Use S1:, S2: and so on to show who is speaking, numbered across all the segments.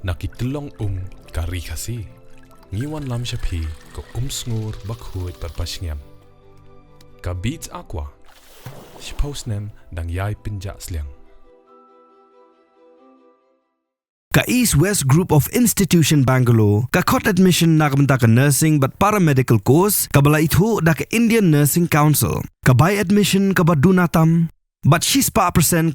S1: Nakitlong ka Ri Khasi. Ngiwan lam shapi ko sngur bakhuit parpashngam. Ka beats aqua. Shpausnem dang yai pinja sliang.
S2: Ka East West Group of Institution Bangalore, ka Cot Admission nakamta ka Nursing but Paramedical Course, ka bala ithu da ka Indian Nursing Council, ka By Admission ka Badunatam, but 6%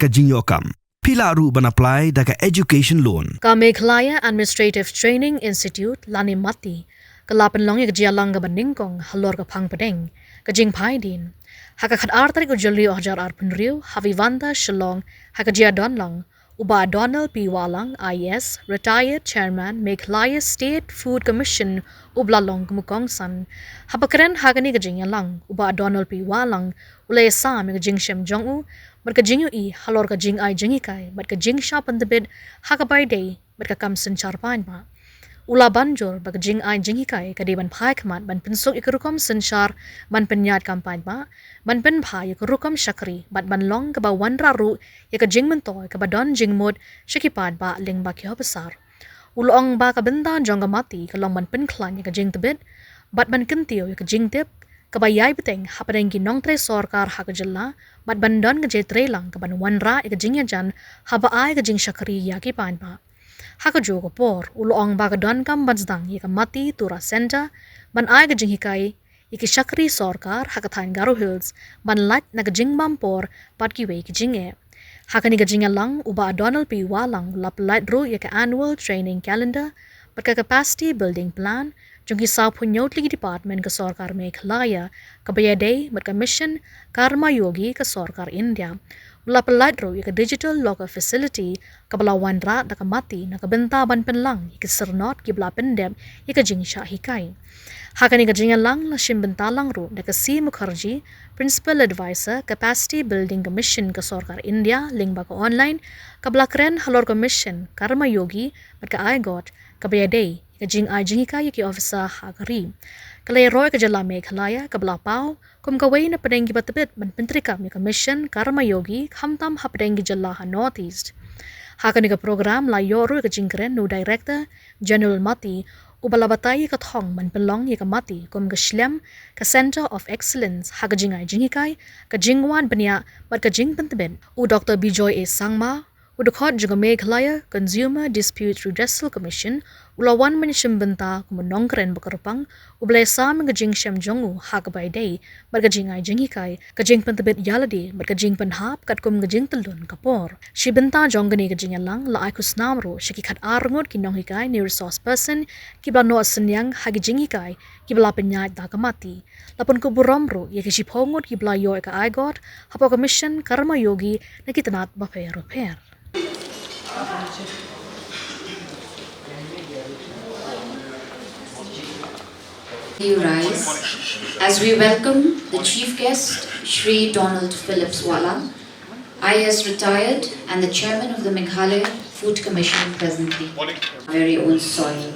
S2: ka Jingyokam. Pila ru ban apply da ka Education Loan.
S3: Ka Meghalaya Administrative Training Institute Lani Mati, ka Lapan Longi ka Jylla ka Baningkong halor ka Pangpadeng, ka Jingpai din. Haka kat artari ko Jylla Ohjar Arpunriu, Havivanda Shillong, haka Jyadonlang, Uba Donald P. Walang, IS, Retired Chairman, Meghalaya State Food Commission, Ublalong Mukongsan. Habakren hagani ka Jingyalang, Uba Donald P. Walang, ulay Sam ka Jingshem Jongu, mat ka Jingyu I, halor ka Jing Ai Jingikai, mat ka Jingsha Pyntbit, hagabay day, mat ka Kamsin Charpain pa. Ula banjor bag Jing Ai Jingikai ka deban pai kamat ban pensuk ikarukom senchar ban penyat kampanye ba ban pen pai ikarukom Shakri bat ban long ka ba wanra ru ya ka jing mentoy ka ba don jing mod shakipad ba ling ba ki Ophisar. Ulong ba ka benta jong ka mati ka long ban pen klan ya ka jing tebit bat ban kentio ya ka jing tip ka ba yai beteng hapadeng ki nong tre sorkar ha ka Jylla bat ban don ka je tre lang ka ban wanra ya ka jing ya jan haba ai ka Jingshakri ya ki pan ba. Haka jo Khubor, ulong baga don kam bansdang yika mati tura senta, ban ay ka Jinghikai, yiki Shakri sorkar haka thain Garo Hills, ban lat na ka Jing Bampor, pat kiwe ki Jinge. Haka ni ka Jingalang, uba Donald P. Walang, lap lat ru yika annual training calendar, pat ka capacity building plan, jung ki sa punyotli department ka sorkar Meghalaya, ka bayade, mat ka mission, karma yogi ka sorkar India. Mula peladro yaka digital locker facility kabala wanra da kamati na kabenta ban penlang yaka sernot kibla pendem yaka jingsha hikai. Hakani ka jingalang la shimbenta lang ro da ka C. Mukherjee, Principal Advisor, Capacity Building Commission ka Sorkar India, lingba ka online, kabla kren halor commission, karma yogi, mat ka aigot, kabayade, yaka jing ai jingika yaki Ophisar hagari. Kalay roy ka Jylla Meghalaya, kabla pao, kum kaway na padengi batabit man pentrika mi commission, karma yogi, hamtam hapadengi Jylla ha Northeast. Haka ni ka program la yoru ka jingkren no director, General Mati, ubalabatay ka thong man pelong ka mati, kum ka Shlem, ka Center of Excellence, haka jingay jingikai, ka jingwan banya, mat ka jing Pyntbit, u Dr. Bijoy A. Sangma, Udukot juga Meghalaya Consumer Dispute Redressal Commission ulawan menyesem benta kumenongkren bekerpang ublesa mengajing shem jongu hagabay day bergajing ay jingikai kajing Pyntbit yaladi bergajing penhap kat kum gajing telun kapor si benta jonggani gajing lang la aikus namro syikikat arngut kinong hikai ni resource person kibla no senyang hagi jingikai kibla penyait da kamati lapun kuburomro ya kisi pongut kibla yo ka aigot hapo commission karma yogi na kitanat baper repair.
S4: You rise as we welcome the chief guest, Shri Donald Phillips Walang, IS retired and the chairman of the Meghalaya Food Commission presently, our very own soil.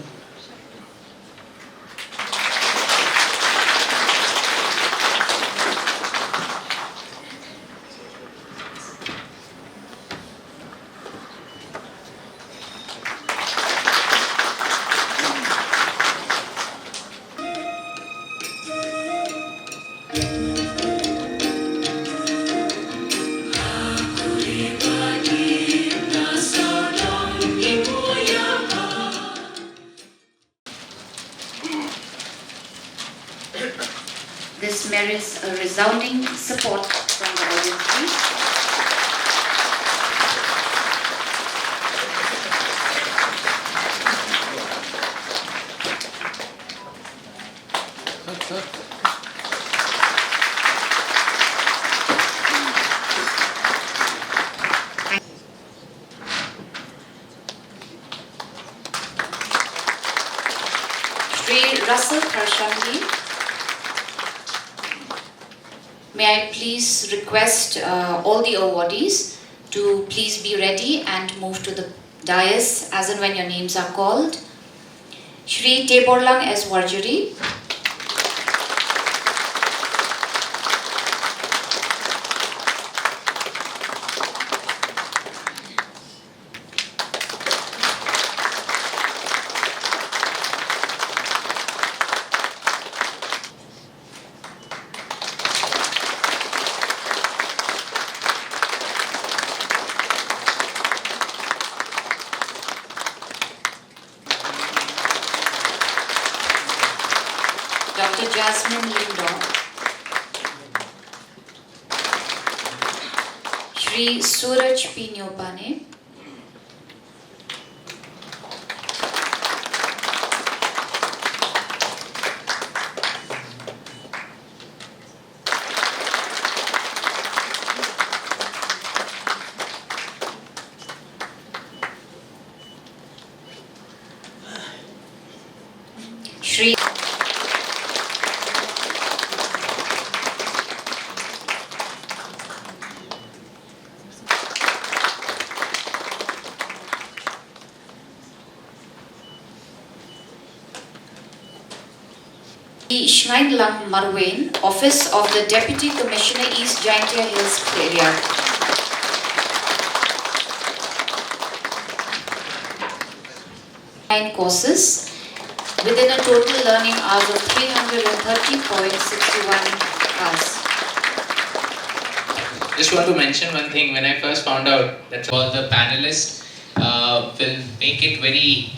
S4: This merits a resounding support from the audience, please. Shri Russell Karshangi. May I please request all the awardees to please be ready and move to the dais as and when your names are called. Shri Teborlang S. Warjuri. Dr. Jasmine Lindor, Shri Suraj P. Nyopane, Shri Lang Marwain, Office of the Deputy Commissioner, East Jaintia Hills area. Nine courses within a total learning hours of 330.61 hours.
S5: Just want to mention one thing. When I first found out that all the panelists will make it very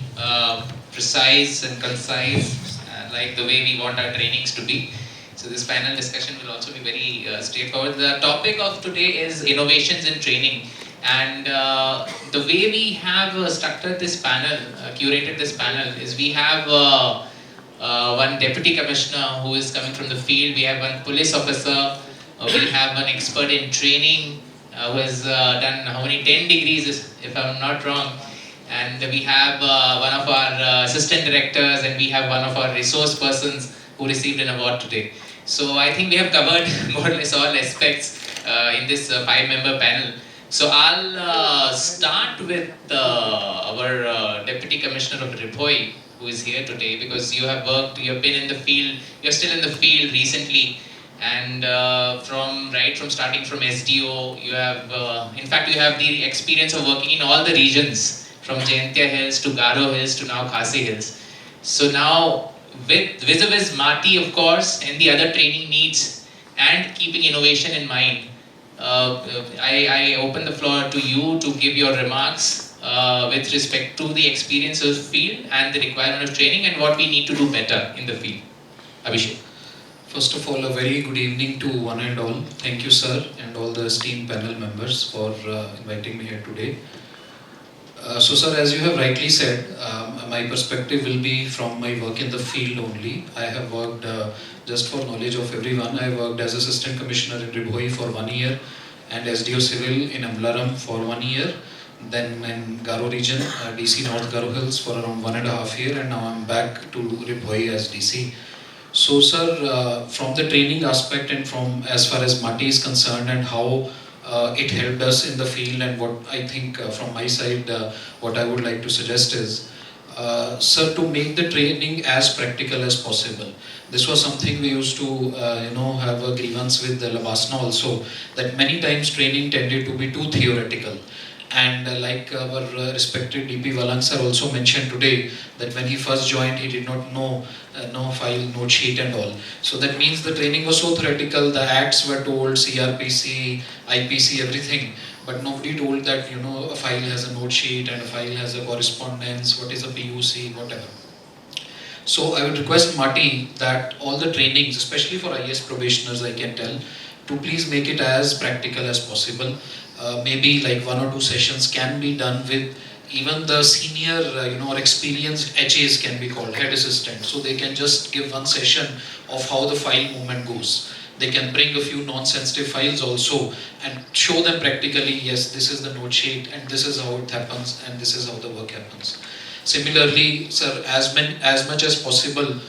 S5: precise and concise, like the way we want our trainings to be. So this panel discussion will also be very straightforward. The topic of today is innovations in training, and the way we have structured this panel, curated this panel, is we have one deputy commissioner who is coming from the field. We have one police officer. We have an expert in training who has done how many 10 degrees, if I'm not wrong. And we have one of our assistant directors, and we have one of our resource persons who received an award today. So I think we have covered more or less all aspects in this 5-member panel. So I'll start with our Deputy Commissioner of Ripoi, who is here today, because you have worked, you have been in the field, you're still in the field recently, and right from starting from SDO, you have, in fact, you have the experience of working in all the regions, from Jaintia Hills to Garo Hills to now Khasi Hills. So now, with vis-a-vis Mati, of course, and the other training needs, and keeping innovation in mind, I open the floor to you to give your remarks with respect to the experience of the field and the requirement of training and what we need to do better in the field. Abhishek.
S6: First of all, a very good evening to one and all. Thank you, sir, and all the esteemed panel members for inviting me here today. So, sir, as you have rightly said, my perspective will be from my work in the field only. I have worked, just for knowledge of everyone, I worked as Assistant Commissioner in Ribhoi for 1 year and SDO Civil in Amlaram for 1 year. Then in Garo region, DC North Garo Hills for around 1.5 years, and now I'm back to Ribhoi as DC. So, sir, from the training aspect and from as far as Mati is concerned and how it helped us in the field, and what I think from my side, what I would like to suggest is, sir, to make the training as practical as possible. This was something we used to, have a grievance with the Labasna also, that many times training tended to be too theoretical. And like our respected DP Valang sir also mentioned today, that when he first joined, he did not know no file, note sheet and all. So that means the training was so theoretical, the acts were told, CRPC, IPC, everything. But nobody told that, a file has a note sheet and a file has a correspondence, what is a PUC, whatever. So I would request Mati that all the trainings, especially for IS probationers, I can tell, to please make it as practical as possible. Maybe like 1 or 2 sessions can be done with even the senior, or experienced HAs can be called, head assistant. So they can just give 1 session of how the file movement goes. They can bring a few non-sensitive files also and show them practically, yes, this is the note sheet and this is how it happens and this is how the work happens. Similarly, sir, as much as possible,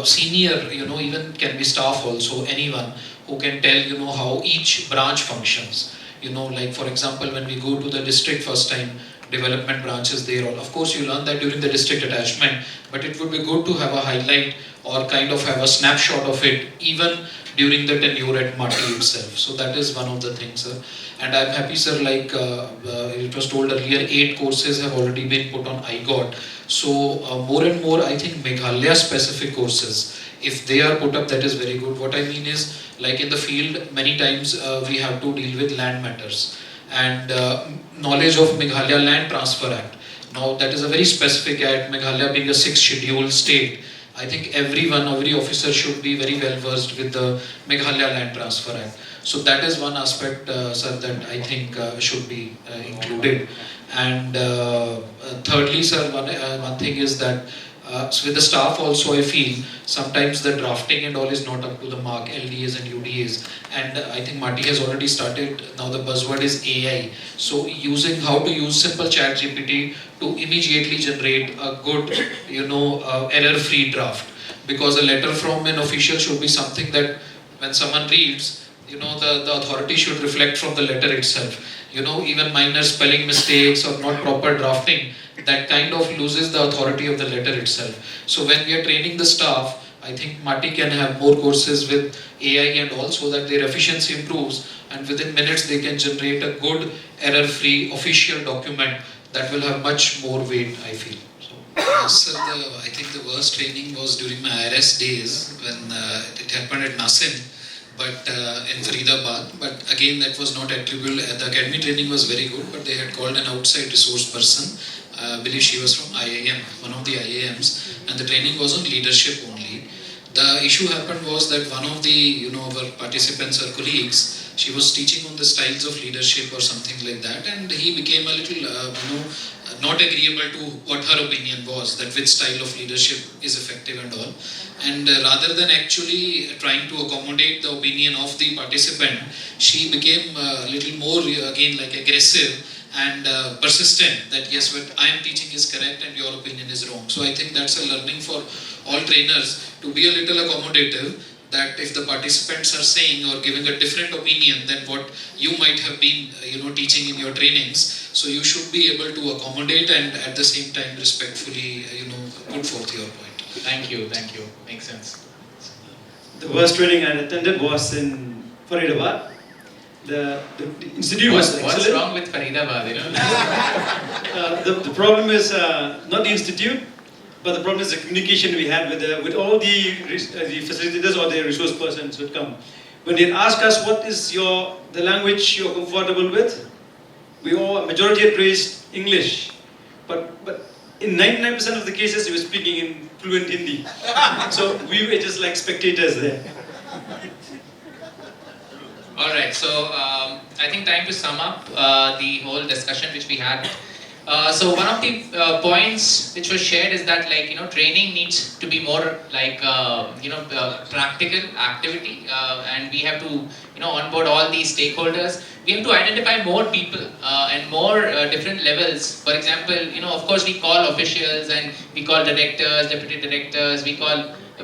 S6: senior, even can be staff also, anyone who can tell, how each branch functions. Like for example, when we go to the district first time, development branches there, of course you learn that during the district attachment, but it would be good to have a highlight or kind of have a snapshot of it even during the tenure at Mati itself. So that is one of the things, sir. And I'm happy, sir, like it was told earlier, 8 courses have already been put on IGOT. So more and more, I think Meghalaya specific courses, if they are put up, that is very good. What I mean is, like in the field, many times we have to deal with land matters and knowledge of Meghalaya Land Transfer Act. Now that is a very specific act, Meghalaya being a 6th scheduled state. I think every officer should be very well versed with the Meghalaya Land Transfer Act. So that is one aspect, sir, that I think should be included. And thirdly, sir, one thing is that so with the staff also, I feel sometimes the drafting and all is not up to the mark, LDAs and UDAs. And I think Marty has already started, now the buzzword is AI. So using how to use simple chat GPT to immediately generate a good, error-free draft. Because a letter from an official should be something that when someone reads, the authority should reflect from the letter itself. Even minor spelling mistakes or not proper drafting, that kind of loses the authority of the letter itself. So when we are training the staff, I think Marty can have more courses with AI and all so that their efficiency improves, and within minutes they can generate a good error-free official document that will have much more weight, I feel.
S7: Sir, I think the worst training was during my IRS days when it happened at Nasim, but in Faridabad. But again, that was not attributable. The academy training was very good, but they had called an outside resource person. I believe she was from IIM, one of the IIMs, and the training was on leadership only. The issue happened was that one of the our participants or colleagues, she was teaching on the styles of leadership or something like that, and he became a little not agreeable to what her opinion was, that which style of leadership is effective and all. And rather than actually trying to accommodate the opinion of the participant, she became a little more again like aggressive and persistent that yes, what I am teaching is correct and your opinion is wrong. So I think that's a learning for all trainers to be a little accommodative, that if the participants are saying or giving a different opinion than what you might have been teaching in your trainings, so you should be able to accommodate and at the same time respectfully put forth your point.
S5: Thank you. Makes sense.
S8: The worst training I attended was in Faridabad. The institute was excellent.
S5: What's wrong with Faridabad?
S8: The problem is not the institute, but the problem is the communication we had with all the facilitators or the resource persons who would come. When they ask us what is the language you're comfortable with, majority had raised English, but in 99% of the cases we were speaking in fluent Hindi. So we were just like spectators there.
S5: Alright, so I think time to sum up the whole discussion which we had. So one of the points which was shared is that training needs to be more practical activity, and we have to onboard all these stakeholders. We have to identify more people and more different levels. For example, of course we call officials and we call directors, deputy directors,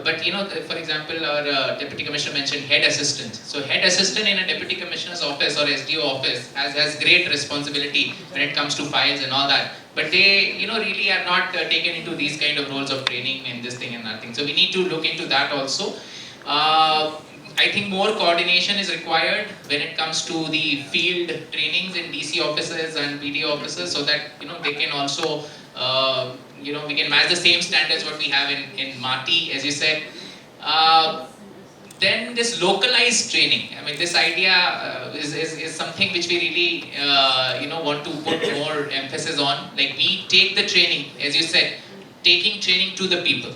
S5: but for example, our deputy commissioner mentioned head assistant. So head assistant in a deputy commissioner's office or SDO office has great responsibility when it comes to files and all that. But they really are not taken into these kind of roles of training and this thing and that thing. So we need to look into that also. I think more coordination is required when it comes to the field trainings in DC offices and BDO offices, so that they can also we can match the same standards what we have in Marty, as you said. Then this localized training. I mean, this idea is something which we really want to put more emphasis on. Like we take the training, as you said, taking training to the people.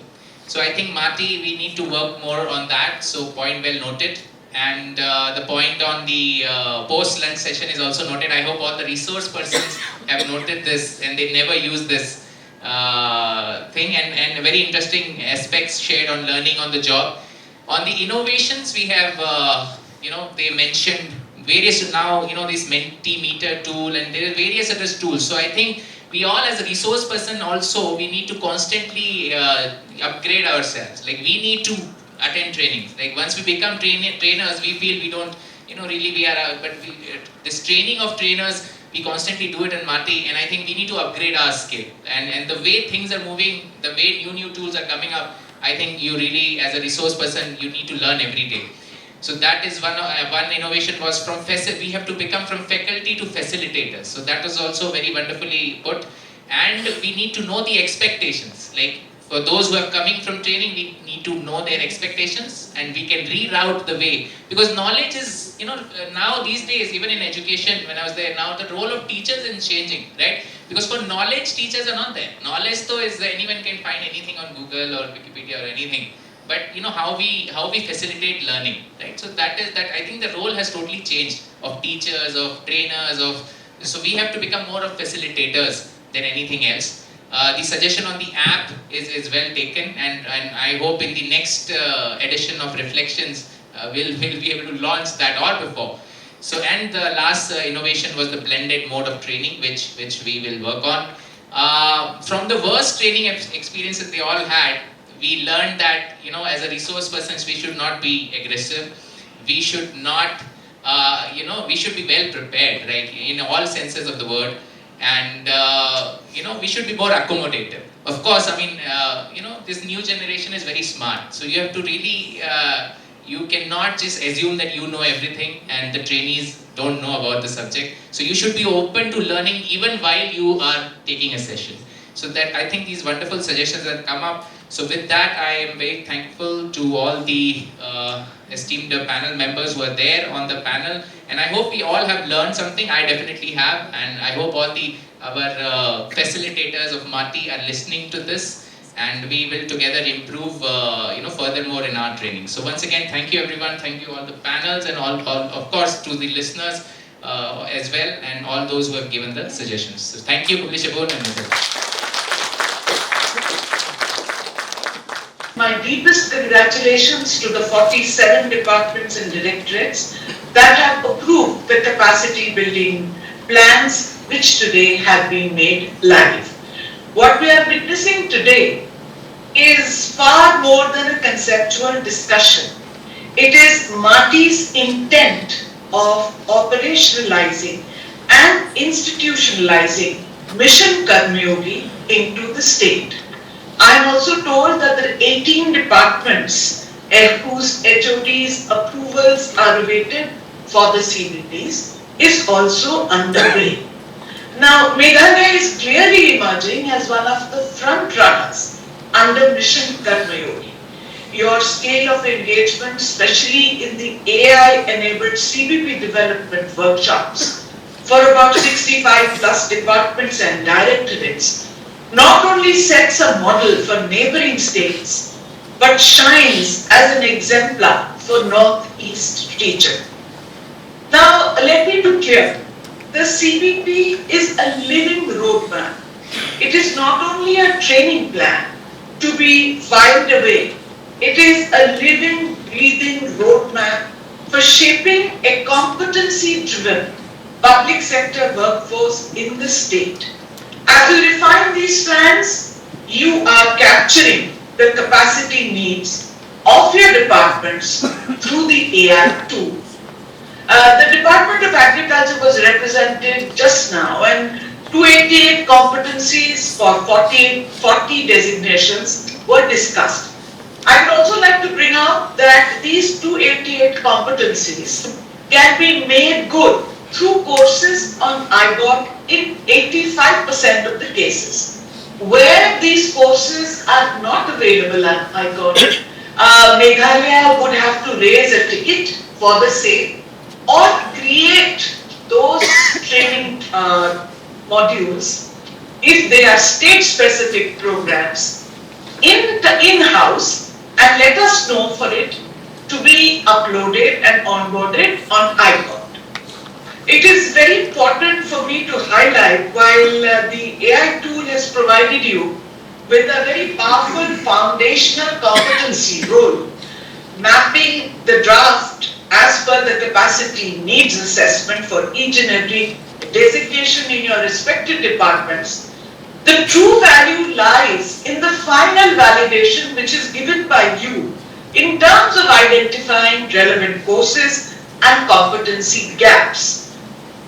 S5: So I think Marty, we need to work more on that. So point well noted. And the point on the post-lunch session is also noted. I hope all the resource persons have noted this and they never use this thing, and very interesting aspects shared on learning on the job. On the innovations, we have, they mentioned various now, this Mentimeter tool, and there are various other tools. So I think we all as a resource person also, we need to constantly upgrade ourselves. Like we need to attend trainings. Like once we become trainers, we feel we don't, really we are, this training of trainers, we constantly do it in Marty, and I think we need to upgrade our skill. And the way things are moving, the way new tools are coming up, I think you really, as a resource person, you need to learn every day. So that is one innovation was from we have to become from faculty to facilitators. So that was also very wonderfully put. And we need to know the expectations. Like for those who are coming from training, we need to know their expectations and we can reroute the way. Because knowledge is, now these days, even in education, when I was there, now the role of teachers is changing, right? Because for knowledge, teachers are not there. Knowledge though is anyone can find anything on Google or Wikipedia or anything. But how we facilitate learning, right? So that I think the role has totally changed of teachers, of trainers, so we have to become more of facilitators than anything else. The suggestion on the app is well taken, and I hope in the next edition of Reflections we'll be able to launch that or before. So, and the last innovation was the blended mode of training, which we will work on. From the worst training experiences they all had, we learned that as a resource persons we should not be aggressive. We should not, we should be well prepared, right, in all senses of the word. And we should be more accommodative. Of course, I mean, this new generation is very smart. So you have to really, you cannot just assume that you know everything and the trainees don't know about the subject. So you should be open to learning even while you are taking a session. So that I think these wonderful suggestions that come up. So with that, I am very thankful to all the esteemed panel members who are there on the panel. And I hope we all have learned something. I definitely have. And I hope all our facilitators of MATI are listening to this. And we will together improve, furthermore in our training. So once again, thank you everyone. Thank you all the panels and all of course, to the listeners as well, and all those who have given the suggestions. So thank you, Publishabon and Mr.
S9: My deepest congratulations to the 47 departments and directorates that have approved the capacity building plans which today have been made live. What we are witnessing today is far more than a conceptual discussion. It is MATI's intent of operationalizing and institutionalizing Mission Karmayogi into the state. I am also told that there are 18 departments whose HOD's approvals are awaited for the CBPs is also underway. Now, Meghalaya is clearly emerging as one of the front runners under Mission Karmayogi. Your scale of engagement, especially in the AI-enabled CBP development workshops for about 65 plus departments and directorates, not only sets a model for neighboring states, but shines as an exemplar for Northeast region. Now, let me be clear. The CBP is a living roadmap. It is not only a training plan to be filed away. It is a living, breathing roadmap for shaping a competency-driven public sector workforce in the state. As you refine these plans, you are capturing the capacity needs of your departments through the AI tool. The Department of Agriculture was represented just now, and 288 competencies for 40 designations were discussed. I would also like to bring out that these 288 competencies can be made good through courses on IGOT in 85% of the cases. Where these courses are not available on IGOT, Meghalaya would have to raise a ticket for the same or create those training modules if they are state-specific programs in-house and let us know for it to be uploaded and onboarded on IGOT. It is very important for me to highlight, while the AI tool has provided you with a very powerful foundational competency role, mapping the draft as per the capacity needs assessment for each and every designation in your respective departments. The true value lies in the final validation which is given by you in terms of identifying relevant courses and competency gaps.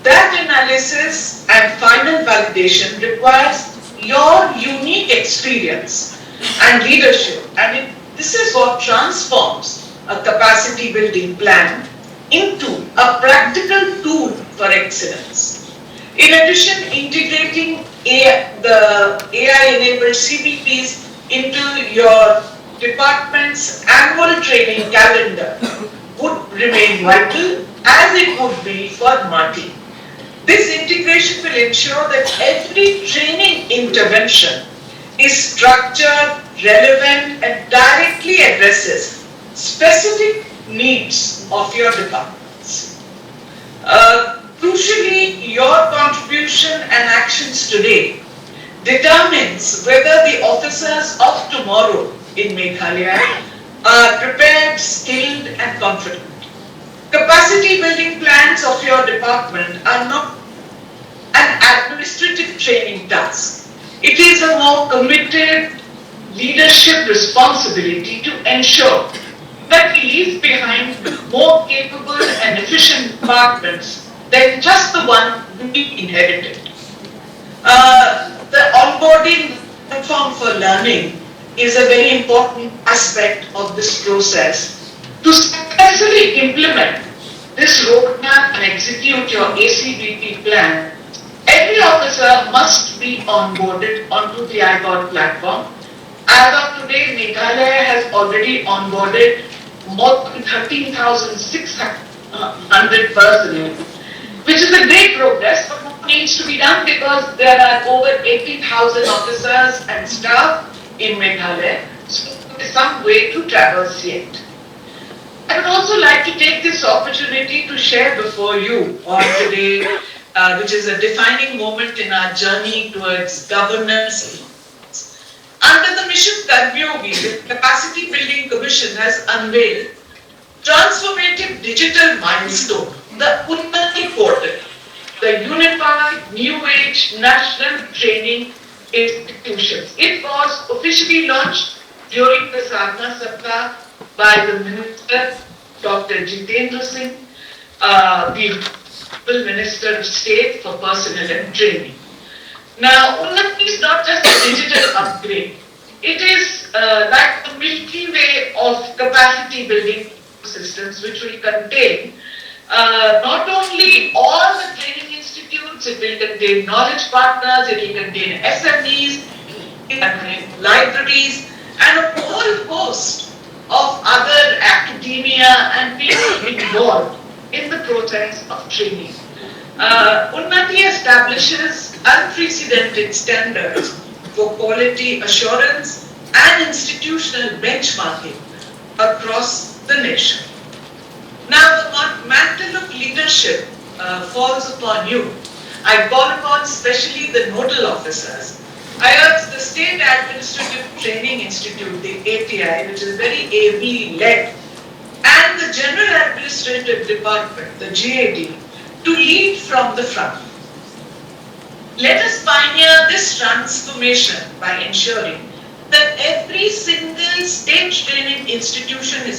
S9: That analysis and final validation requires your unique experience and leadership, and this is what transforms a capacity building plan into a practical tool for excellence. In addition, integrating the AI-enabled CBPs into your department's annual training calendar would remain vital, as it would be for MATI. This integration will ensure that every training intervention is structured, relevant, and directly addresses specific needs of your departments. Crucially, your contribution and actions today determines whether the officers of tomorrow in Meghalaya are prepared, skilled, and confident. Capacity building plans of your department are not an administrative training task. It is a more committed leadership responsibility to ensure that we leave behind more capable and efficient departments than just the one we inherited. The onboarding platform for learning is a very important aspect of this process. To successfully implement this roadmap and execute your ACBP plan, every officer must be onboarded onto the iGOT platform. As of today, Meghalaya has already onboarded more than 13,600 personnel, which is a great progress, but more needs to be done because there are over 80,000 officers and staff in Meghalaya, so there is some way to traverse yet. I would also like to take this opportunity to share before you on today, which is a defining moment in our journey towards governance. Under the mission Karmyogi, the Capacity Building Commission has unveiled transformative digital milestone, the Unnati portal, the unified new age national training institutions. It was officially launched during the Sadhana Saptah by the Minister, Dr. Jitendra Singh, the Minister of State for Personnel and Training. Now, Unnati is not just a digital upgrade. It is like the Milky Way of capacity building systems, which will contain not only all the training institutes, it will contain knowledge partners, it will contain SMEs, it will contain libraries, and a whole host of other academia and people involved in the process of training. Unnati establishes unprecedented standards for quality assurance and institutional benchmarking across the nation. Now the mantle of leadership falls upon you. I call upon especially the nodal officers. I urge the State Administrative Training Institute, the ATI, which is very ably led, and the General Administrative Department, the GAD, to lead from the front. Let us pioneer this transformation by ensuring that every single state training institution in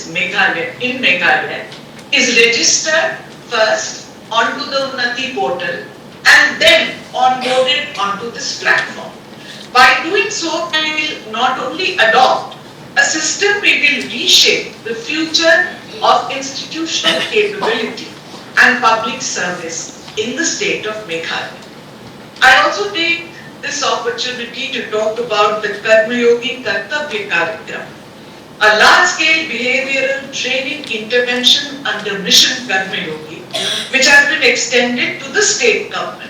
S9: Meghalaya is registered first onto the Unnati portal and then onboarded onto this platform. By doing so, we will not only adopt a system, we will reshape the future of institutional capability and public service in the state of Meghalaya. I also take this opportunity to talk about the Karmayogi Kartavya Karyakram, a large-scale behavioral training intervention under Mission Karmayogi, which has been extended to the state government.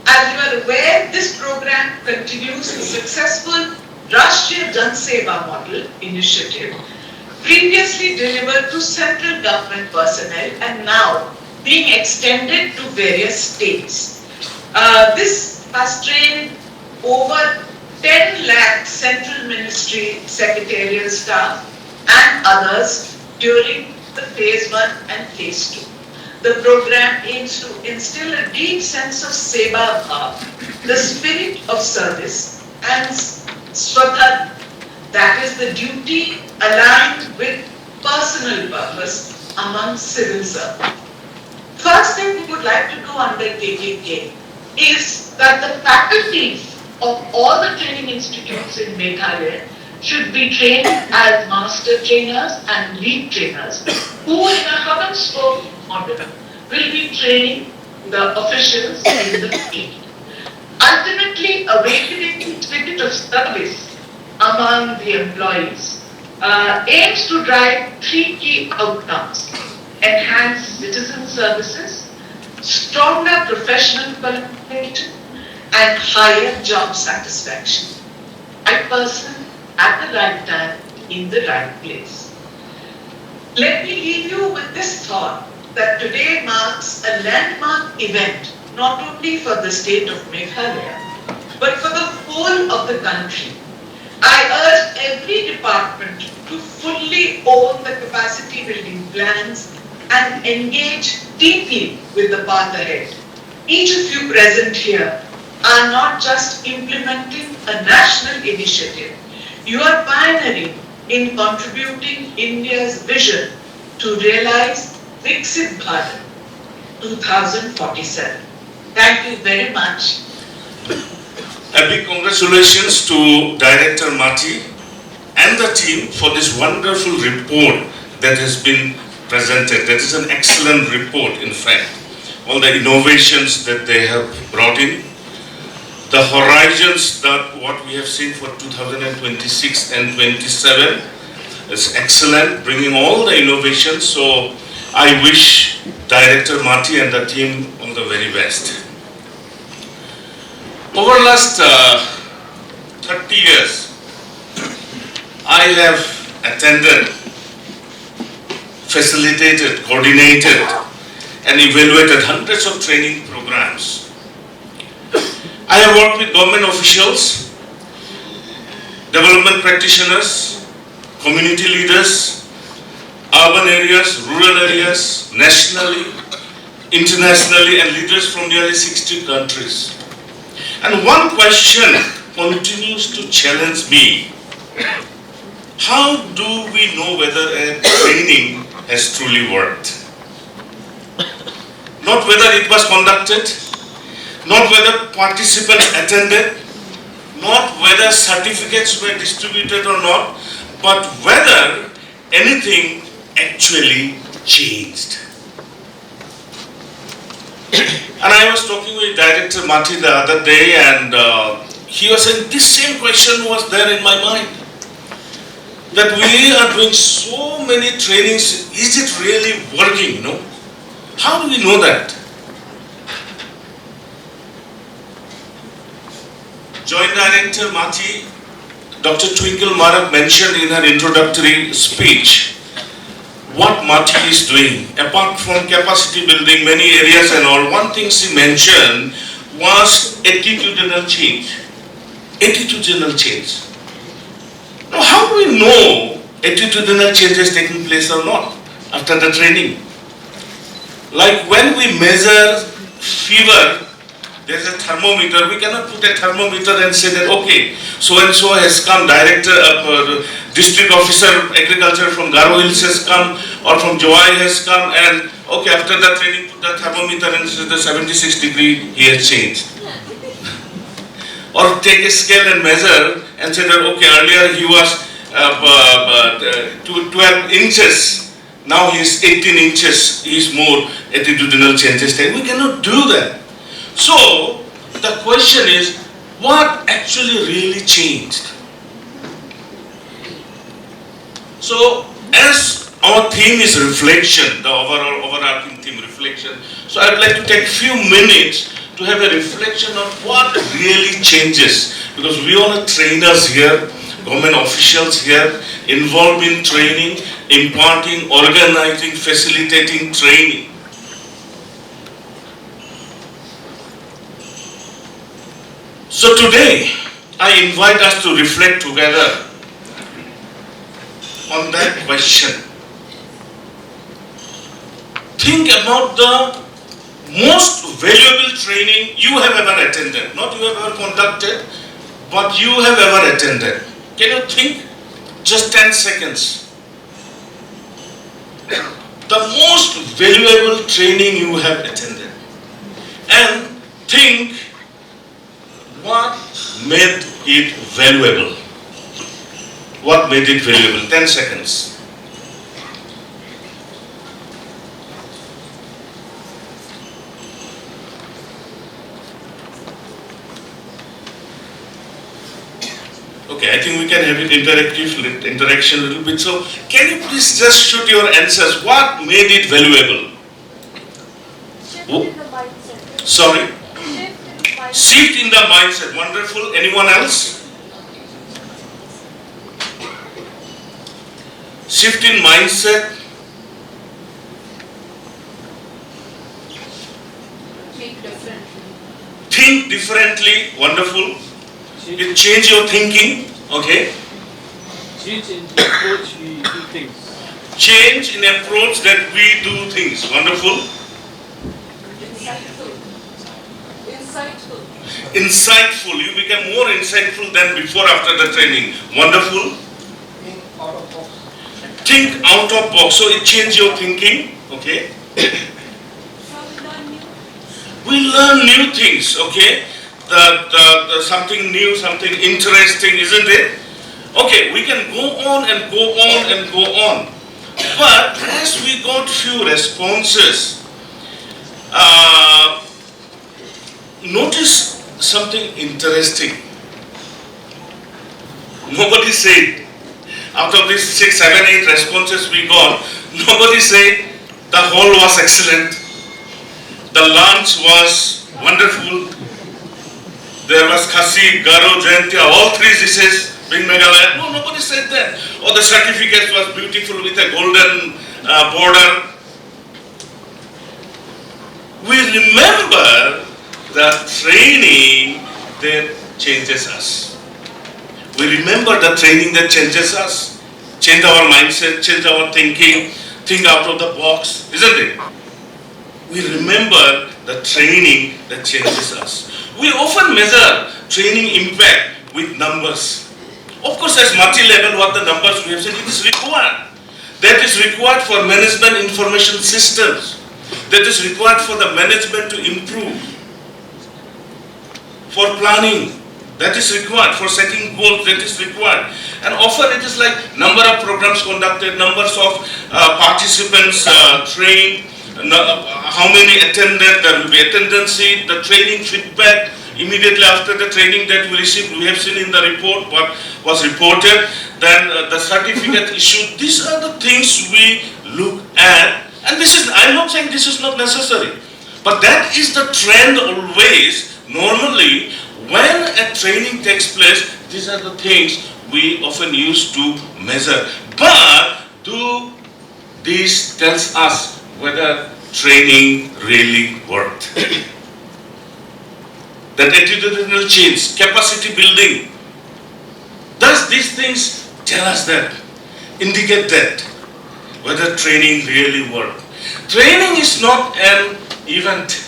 S9: As you are aware, this program continues the successful Rashtriya Jan Seva model initiative, previously delivered to central government personnel and now being extended to various states. This has trained over 10 lakh central ministry secretarial staff and others during the phase 1 and phase 2. The program aims to instill a deep sense of seva bhav, the spirit of service, and swadharma, that is the duty aligned with personal purpose among civil servants. First thing we would like to do under KKK is that the faculties of all the training institutes in Meghalaya should be trained as master trainers and lead trainers who in a hub and spoke model will be training the officials in the field. Ultimately, awakening spirit of service among the employees aims to drive 3 key outcomes: enhance citizen services, stronger professional qualification, and higher job satisfaction. Right person at the right time in the right place. Let me leave you with this thought that today marks a landmark event not only for the state of Meghalaya but for the whole of the country. I urge every department to fully own the capacity building plans and engage deeply with the path ahead. Each of you present here are not just implementing a national initiative, you are pioneering in contributing India's vision to realize Viksit Bharat 2047. Thank you very much.
S10: A big congratulations to Director Mati and the team for this wonderful report that has been presented. That is an excellent report, in fact. All the innovations that they have brought in, the horizons that what we have seen for 2026 and 27 is excellent, bringing all the innovations. So I wish Director Mati and the team all the very best. Over the last 30 years, I have attended, facilitated, coordinated, and evaluated hundreds of training programs. I have worked with government officials, development practitioners, community leaders, urban areas, rural areas, nationally, internationally, and leaders from nearly 60 countries. And one question continues to challenge me. How do we know whether a training has truly worked? Not whether it was conducted, not whether participants attended, not whether certificates were distributed or not, but whether anything actually changed. And I was talking with Director Mati the other day, and he was saying this same question was there in my mind. That we are doing so many trainings, is it really working, no? How do we know that? Joint Director Mati, Dr. Twinkle Marak mentioned in her introductory speech what Mati is doing. Apart from capacity building, many areas and all, one thing she mentioned was attitudinal change. Attitudinal change. Now, how do we know attitudinal change is taking place or not after the training? Like when we measure fever, there is a thermometer. We cannot put a thermometer and say that, okay, so-and-so has come, district officer agriculture from Garo Hills has come, or from Jowai has come, and okay, after the training, put the thermometer and say the 76 degree, he has changed. Or take a scale and measure and say that, okay, earlier he was 12 inches, now he is 18 inches, he is more attitudinal changes. We cannot do that. So, the question is, what actually really changed? So, as our theme is reflection, the overarching theme reflection, so I would like to take a few minutes to have a reflection on what really changes. Because we all are trainers here, government officials here, involved in training, imparting, organizing, facilitating training. So today, I invite us to reflect together on that question. Think about the most valuable training you have ever attended. Not you have ever conducted, but you have ever attended. Can you think? Just 10 seconds. The most valuable training you have attended. And think, what made it valuable? What made it valuable? 10 seconds. Okay, I think we can have it interaction a little bit. So, can you please just shoot your answers? What made it valuable? Sorry? Shift in the mindset. Wonderful. Anyone else? Shift in mindset. Think differently. Wonderful. You change your thinking. Okay.
S11: Change in the approach we do things.
S10: Change in approach that we do things. Wonderful. Insightful. You become more insightful than before after the training. Wonderful. Think out of box. So it changes your thinking. Okay. We learn new things. Okay. The something new, something interesting, isn't it? Okay, we can go on and go on and go on. But as we got few responses, notice something interesting. Nobody said, out of these 6, 7, 8 responses we got, nobody said the hall was excellent, the lunch was wonderful, there was Khasi, Garo, Jaintia, all 3 dishes being Meghalaya. No, nobody said that. Or the certificate was beautiful with a golden border. We remember the training that changes us. We remember the training that changes us. Change our mindset, change our thinking, think out of the box, isn't it? We remember the training that changes us. We often measure training impact with numbers. Of course, as multi-level, what the numbers we have said, it is required. That is required for management information systems. That is required for the management to improve. For planning, that is required. For setting goals, that is required. And often it is like number of programs conducted, numbers of participants trained, how many attended, there will be attendance sheet, the training feedback immediately after the training that we received, we have seen in the report what was reported, then the certificate issued. These are the things we look at, and this is, I'm not saying this is not necessary, but that is the trend always. Normally, when a training takes place, these are the things we often use to measure. But do this tells us whether training really worked. That attitudinal change, capacity building. Does these things tell us that, indicate that, whether training really worked? Training is not an event.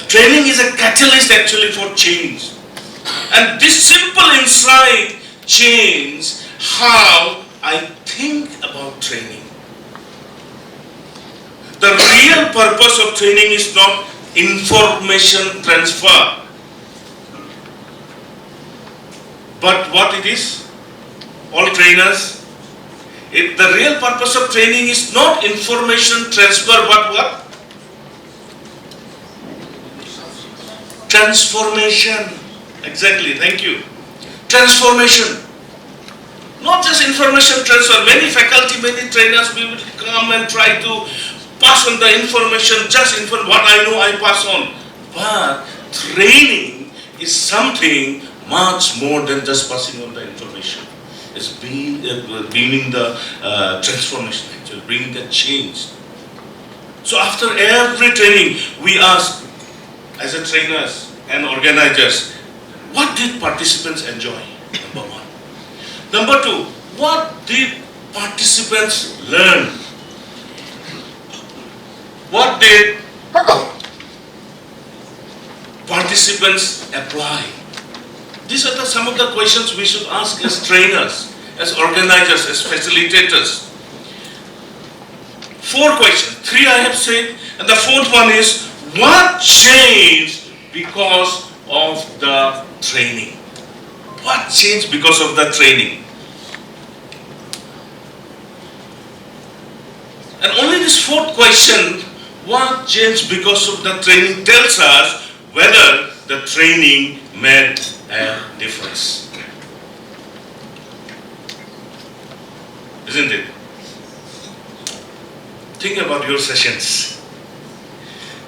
S10: Training is a catalyst actually for change. And this simple insight changes how I think about training. The real purpose of training is not information transfer. But what it is? All trainers, the real purpose of training is not information transfer, but what? Transformation. Exactly, thank you. Transformation. Not just information transfer. Many faculty, many trainers will come and try to pass on the information, just what I know I pass on. But training is something much more than just passing on the information. It's bringing the transformation, actually, bringing the change. So after every training, we ask, as a trainers and organizers, what did participants enjoy? Number 1. Number 2, what did participants learn? What did participants apply? These are some of the questions we should ask as trainers, as organizers, as facilitators. 4 questions. 3 I have said, and the 4th one is, what changed because of the training? What changed because of the training? And only this 4th question, what changed because of the training, tells us whether the training made a difference. Isn't it? Think about your sessions.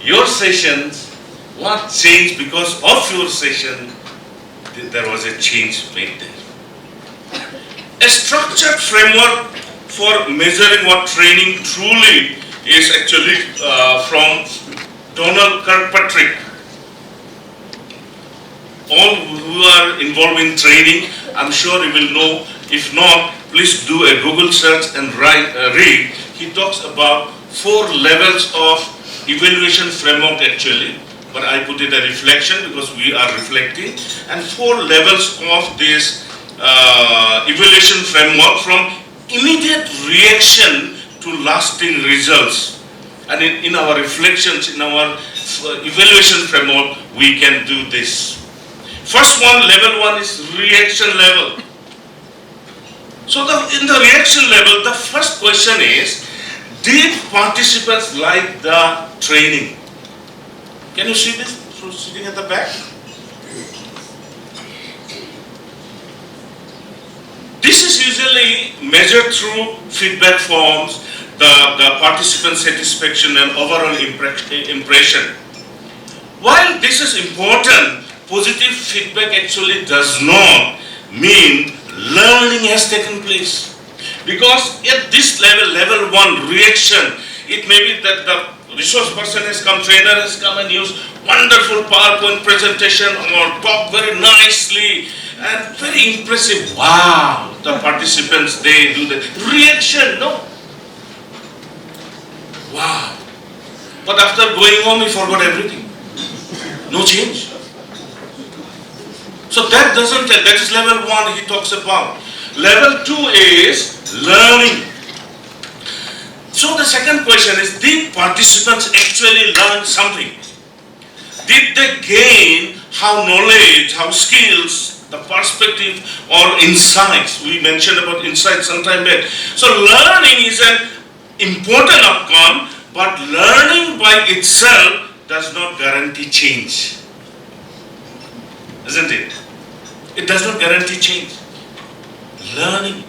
S10: Your sessions What changed because of your session? There was a change made there. A structured framework for measuring what training truly is actually from Donald Kirkpatrick. All who are involved in training, I'm sure you will know. If not, please do a Google search and read. He talks about 4 levels of evaluation framework actually, but I put it a reflection because we are reflecting, and 4 levels of this evaluation framework, from immediate reaction to lasting results. And in our reflections, in our evaluation framework, we can do this. First one, level 1 is reaction level. So in the reaction level, the first question is, did participants like the training? Can you see this sitting at the back? This is usually measured through feedback forms, the participant satisfaction and overall impression. While this is important, positive feedback actually does not mean learning has taken place. Because at this level, level 1 reaction, it may be that the resource person has come, trainer has come and used wonderful PowerPoint presentation or talk very nicely and very impressive. Wow, the participants, they do the reaction, no? Wow. But after going home, he forgot everything. No change. So that doesn't tell. That is level 1 he talks about. Level 2 is learning. So the second question is, did participants actually learn something? Did they gain how knowledge, how skills, the perspective or insights? We mentioned about insights sometime back. So learning is an important outcome, but learning by itself does not guarantee change. Isn't it? It does not guarantee change. Learning.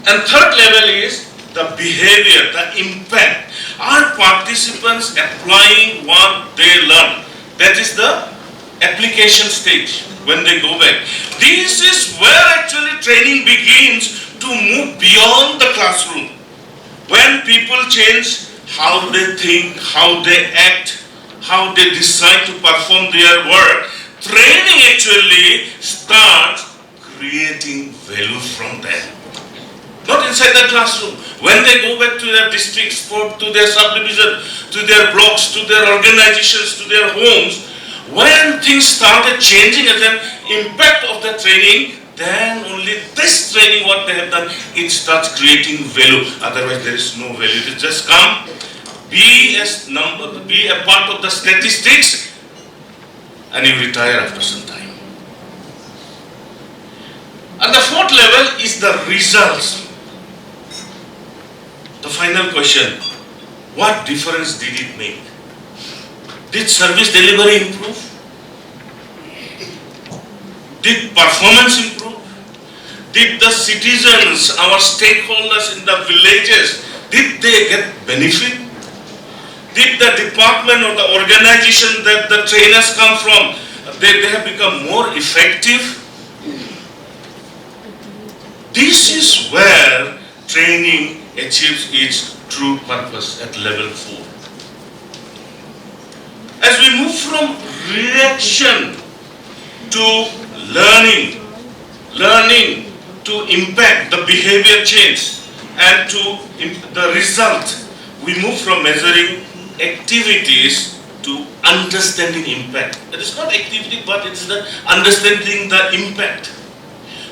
S10: And third level is the behavior, the impact. Are participants applying what they learn? That is the application stage when they go back. This is where actually training begins to move beyond the classroom. When people change how they think, how they act, how they decide to perform their work, training actually starts creating value from there. Not inside the classroom. When they go back to their districts, to their subdivision, to their blocks, to their organizations, to their homes, when things started changing as an impact of the training, then only this training, what they have done, it starts creating value. Otherwise, there is no value. It just come, be a part of the statistics, and you retire after some time. And the fourth level is the results. The final question, what difference did it make? Did service delivery improve? Did performance improve? Did the citizens, our stakeholders in the villages, did they get benefit? Did the department or the organization that the trainers come from, they have become more effective? This is where training achieves its true purpose at level 4. As we move from reaction to learning to impact, the behavior change, and to the result, we move from measuring activities to understanding impact. It is not activity, but it is the understanding the impact.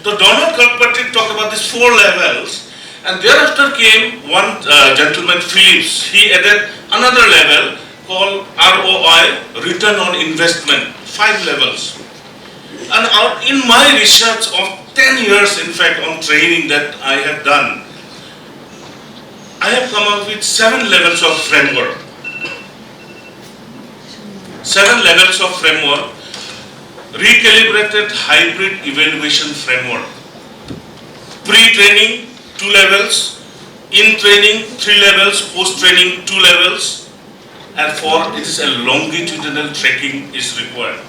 S10: So Donald Kirkpatrick talked about these 4 levels, and thereafter came one gentleman, Phillips. He added another level called ROI, return on investment, 5 levels. And in my research of 10 years, in fact, on training that I have done, I have come up with 7 levels of framework. 7 levels of framework, recalibrated hybrid evaluation framework. Pre-training, 2 levels, in training, 3 levels, post-training, 2 levels, and for it is a longitudinal trekking is required.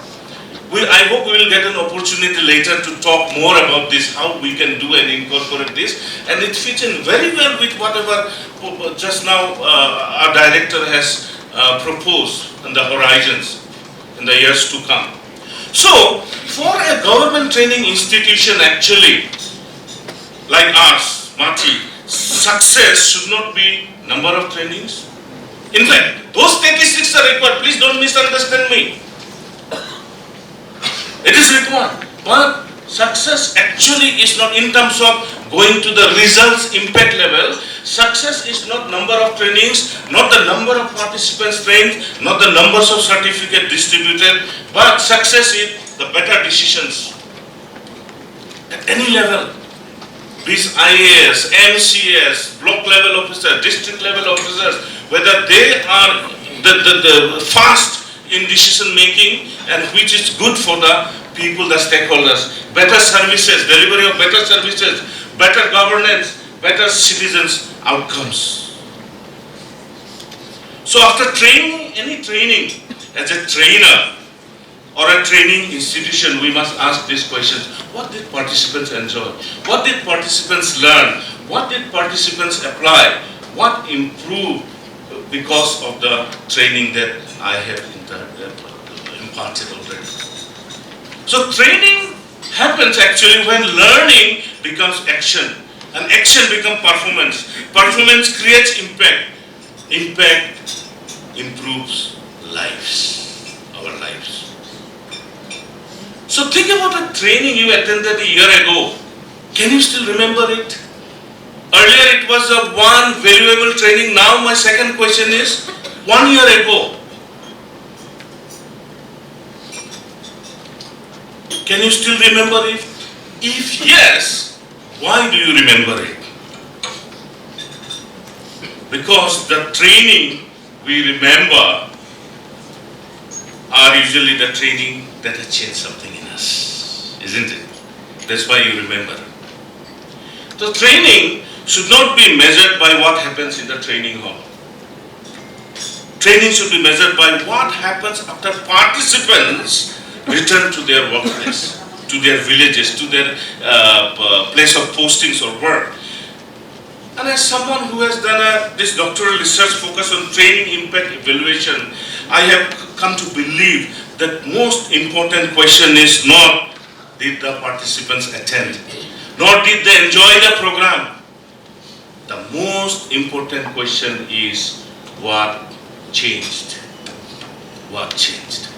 S10: I hope we will get an opportunity later to talk more about this, how we can do and incorporate this, and it fits in very well with whatever just now our director has proposed on the horizons in the years to come. So, for a government training institution actually, like ours, Mati, success should not be number of trainings. In fact, those statistics are required, please don't misunderstand me. It is required, but success actually is not in terms of going to the results impact level. Success is not number of trainings, not the number of participants trained, not the numbers of certificates distributed, but success is the better decisions at any level. These IAS, MCS, block level officers, district level officers, whether they are the fast in decision making and which is good for the people, the stakeholders, better services, delivery of better services, better governance, better citizens outcomes. So after training, any training, as a trainer or a training institution, we must ask these questions. What did participants enjoy? What did participants learn? What did participants apply? What improved because of the training that I have imparted already? So training happens actually when learning becomes action, and action becomes performance. Performance creates impact. Impact improves lives, our lives. So think about a training you attended a year ago. Can you still remember it? Earlier it was a one valuable training. Now my second question is, 1 year ago, can you still remember it? If yes, why do you remember it? Because the training we remember are usually the training that has changed something in us, isn't it? That's why you remember. So training should not be measured by what happens in the training hall. Training should be measured by what happens after participants return to their workplace, to their villages, to their place of postings or work. And as someone who has done this doctoral research focus on training impact evaluation, I have come to believe that most important question is not did the participants attend, nor did they enjoy the program. The most important question is what changed? What changed?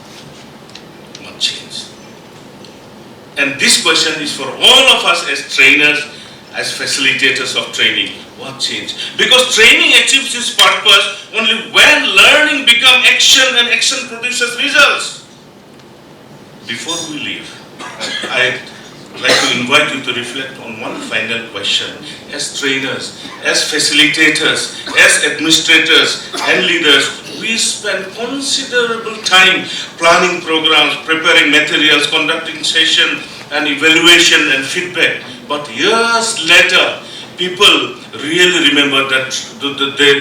S10: What changed? And this question is for all of us as trainers, as facilitators of training. What changed? Because training achieves its purpose only when learning becomes action and action produces results. Before we leave, I'd like to invite you to reflect on one final question. As trainers, as facilitators, as administrators and leaders, we spend considerable time planning programs, preparing materials, conducting sessions and evaluation and feedback. But years later, people really remember that they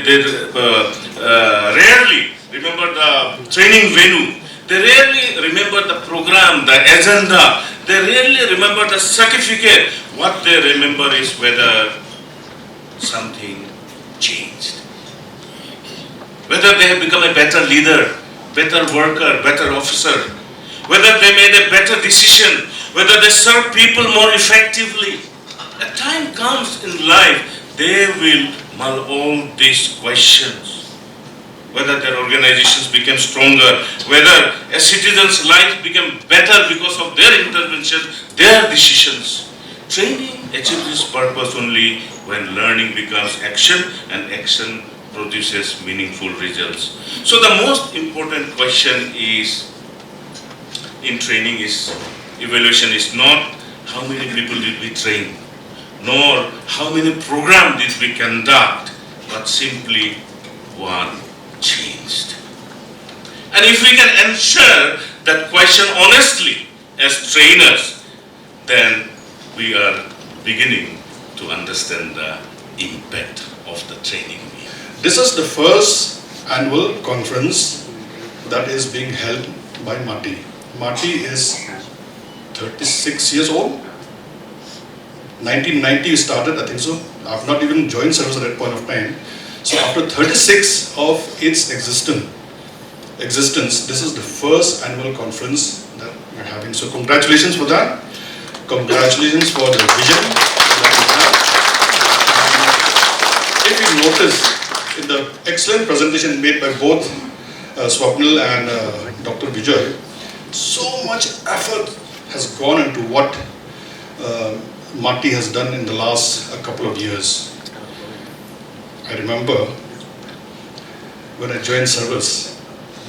S10: rarely remember the training venue. They rarely remember the program, the agenda. They rarely remember the certificate. What they remember is whether something changed. Whether they have become a better leader, better worker, better officer. Whether they made a better decision. Whether they serve people more effectively. A time comes in life, they will mull all these questions. Whether their organizations became stronger, whether a citizen's life became better because of their intervention, their decisions. Training achieves its purpose only when learning becomes action and action produces meaningful results. So the most important question is in training is, evaluation is not how many people did we train, nor how many programs did we conduct, but simply what changed. And if we can answer that question honestly as trainers, then we are beginning to understand the impact of the training.
S12: This is the first annual conference that is being held by Mati. Mati is 36 years old. 1990 we started, I think so. I've not even joined service at that point of time. So after 36 of its existence, this is the first annual conference that we're having. So congratulations for that. Congratulations for the vision that we have. If you notice in the excellent presentation made by both Swapnil and Dr. Vijay, so much effort has gone into what Mati has done in the last couple of years. I remember when I joined service,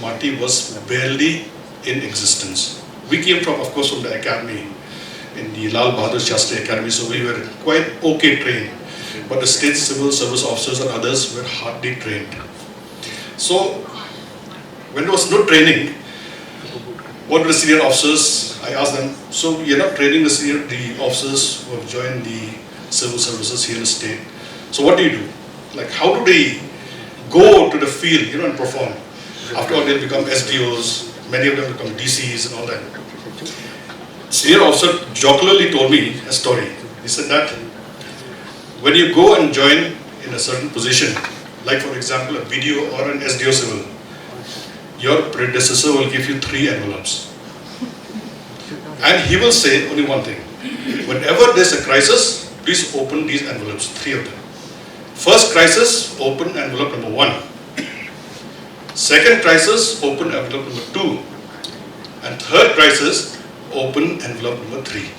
S12: Mati was barely in existence. We came from, of course, from the academy, in the Lal Bahadur Shastri Academy, so we were quite okay trained. But the state civil service officers and others were hardly trained. So, when there was no training, what were the senior officers? I asked them, so you're not training the officers who have joined the civil services here in the state. So what do you do? Like, how do they go to the field, and perform? After all, they'll become SDOs, many of them become DCs and all that. Senior officer jocularly told me a story. He said that when you go and join in a certain position, like for example a BDO or an SDO civil, your predecessor will give you 3 envelopes. And he will say only one thing. Whenever there's a crisis, please open these envelopes, 3 of them. First crisis, open envelope number 1. Second crisis, open envelope number 2. And third crisis, open envelope number 3.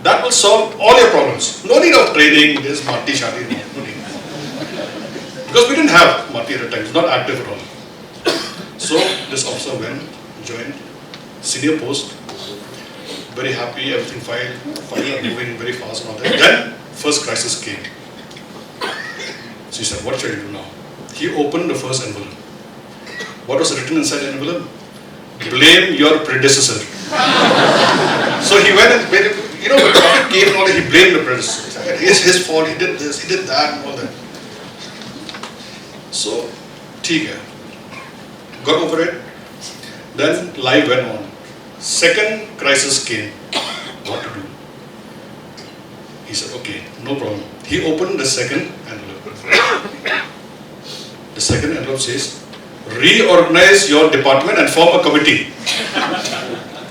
S12: That will solve all your problems. No need of training, this Mati Shati, no need. Because we didn't have Mati at the time, it's not active at all. So this officer went, joined, senior post, very happy, everything fine, are moving very fast and all that. Then first crisis came. So he said, what shall I do now? He opened the first envelope. What was written inside the envelope? Blame your predecessor. So he went and made it, when the topic came and all that, he blamed the predecessor. It's his fault, he did this, he did that and all that. So, ठीक है. Got over it. Then life went on. Second crisis came. What to do? He said, okay, no problem. He opened the second envelope. The second envelope says, reorganize your department and form a committee.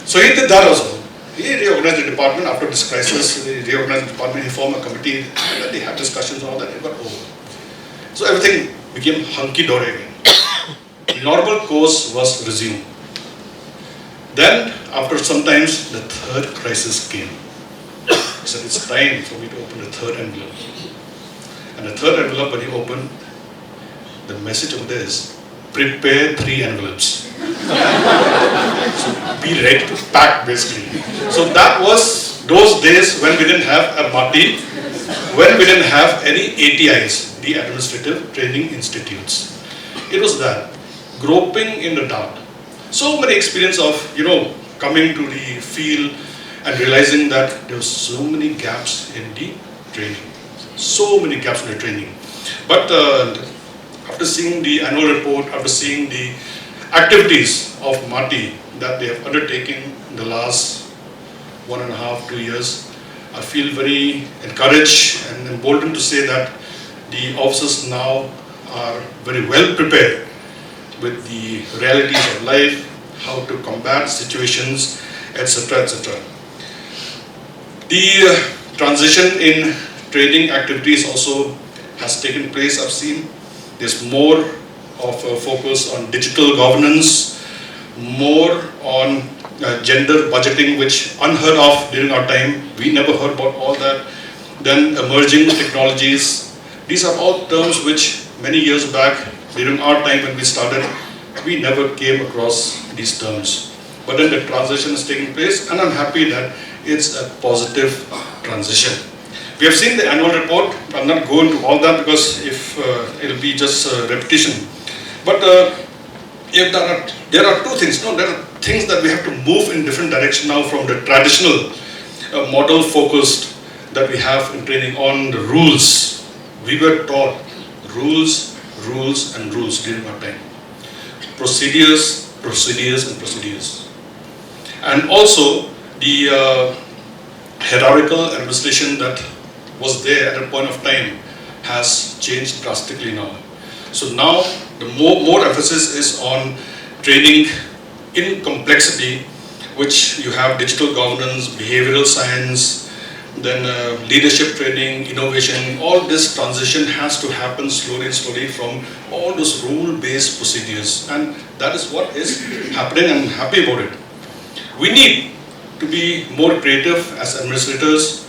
S12: So he did that also. He reorganized the department after this crisis. He reorganized the department, he formed a committee, and they had discussions and all that. It got over. So everything became hunky-dory again. Normal course was resumed. Then, after some times, the third crisis came. He said, it's time for me to open the third envelope. And the third envelope, when he opened, the message of this is, prepare 3 envelopes. So be ready to pack, basically. So that was those days when we didn't have a Mati, when we didn't have any ATIs, the Administrative Training Institutes. It was that, groping in the dark. So many experience of, coming to the field and realizing that there were so many gaps in the training. So many gaps in the training. But after seeing the annual report, after seeing the activities of Mati that they have undertaken in the last 1.5 to 2 years, I feel very encouraged and emboldened to say that the officers now are very well prepared with the realities of life, how to combat situations, etc., etc. The transition in training activities also has taken place, I've seen. There's more of a focus on digital governance, more on gender budgeting, which unheard of during our time. We never heard about all that. Then emerging technologies. These are all terms which many years back, during our time when we started, we never came across these terms. But then the transition is taking place, and I'm happy that it's a positive transition. We have seen the annual report. I'll not go into all that because if it'll be just repetition. But if there are 2 things. No, there are things that we have to move in different direction now from the traditional model focused that we have in training on the rules. We were taught rules, rules and rules during our time. Procedures, procedures and procedures. And also the hierarchical administration that was there at a point of time has changed drastically now. So now the more emphasis is on training in complexity, which you have digital governance, behavioral science, then leadership training, innovation. All this transition has to happen slowly from all those rule-based procedures, and that is what is happening, and I'm happy about it. We need to be more creative as administrators.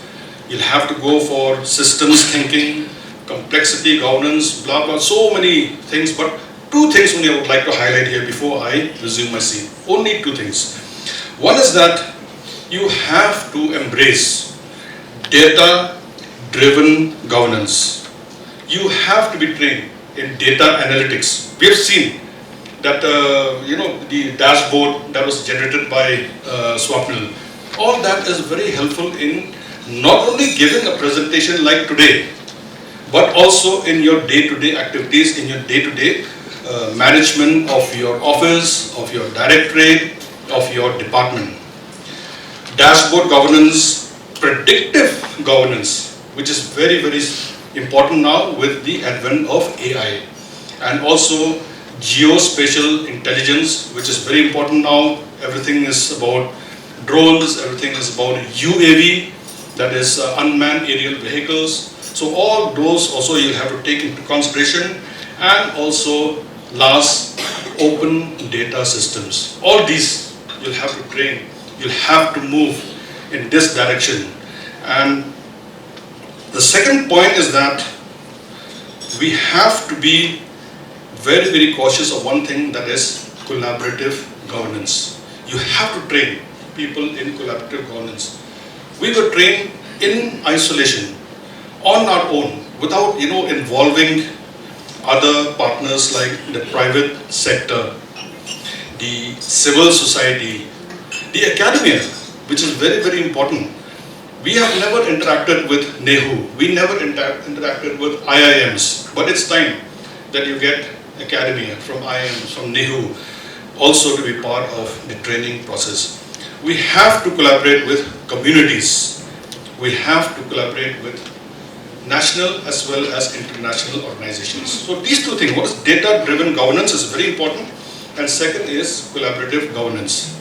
S12: You'll have to go for systems thinking, complexity, governance, blah blah, so many things, but two things only I would like to highlight here before I resume my seat. Only two things. One is that you have to embrace data-driven governance. You have to be trained in data analytics. We have seen that the dashboard that was generated by Swapnil, all that is very helpful in not only giving a presentation like today, but also in your day-to-day activities, in your day-to-day management of your office, of your directorate, of your department. Dashboard governance, predictive governance, which is very, very important now with the advent of AI, and also geospatial intelligence, which is very important now. Everything is about drones, everything is about UAV, that is unmanned aerial vehicles. So all those also you'll have to take into consideration, and also last, open data systems. All these you'll have to train, you'll have to move in this direction. And the second point is that we have to be very, very cautious of one thing, that is collaborative governance. You have to train people in collaborative governance. We were trained in isolation, on our own, without involving other partners like the private sector, the civil society, the academia, which is very, very important. We have never interacted with NEHU, we never interacted with IIMs, but it's time that you get academia from IIMs, from NEHU, also to be part of the training process. We have to collaborate with communities. We have to collaborate with national as well as international organizations. So these two things, what is data-driven governance is very important, and second is collaborative governance.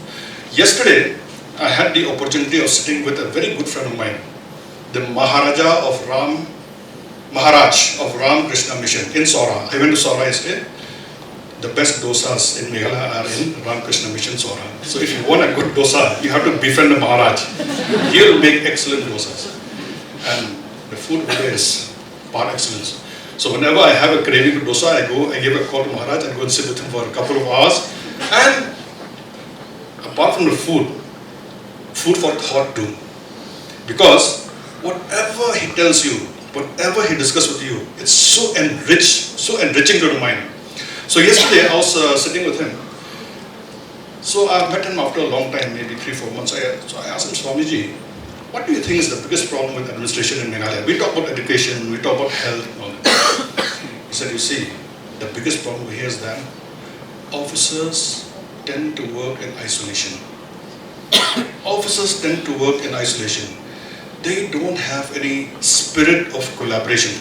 S12: Yesterday, I had the opportunity of sitting with a very good friend of mine, the Maharaj of Ram Krishna Mission in Sora. I went to Sora yesterday. The best dosas in Meghalaya are in Ram Krishna Mission Sora. So if you want a good dosa, you have to befriend the Maharaj. He will make excellent dosas. And the food over there is par excellence. So whenever I have a craving to dosa, I give a call to Maharaj and go and sit with him for a couple of hours. And apart from the food for thought too. Because whatever he tells you, whatever he discusses with you, it's so enriching to the mind. So yesterday I was sitting with him. So I met him after a long time, maybe 3-4 months. So I asked him, Swamiji, what do you think is the biggest problem with administration in Meghalaya? We talk about education, we talk about health and all that. He said, you see, the biggest problem here is that officers tend to work in isolation. Officers tend to work in isolation. They don't have any spirit of collaboration.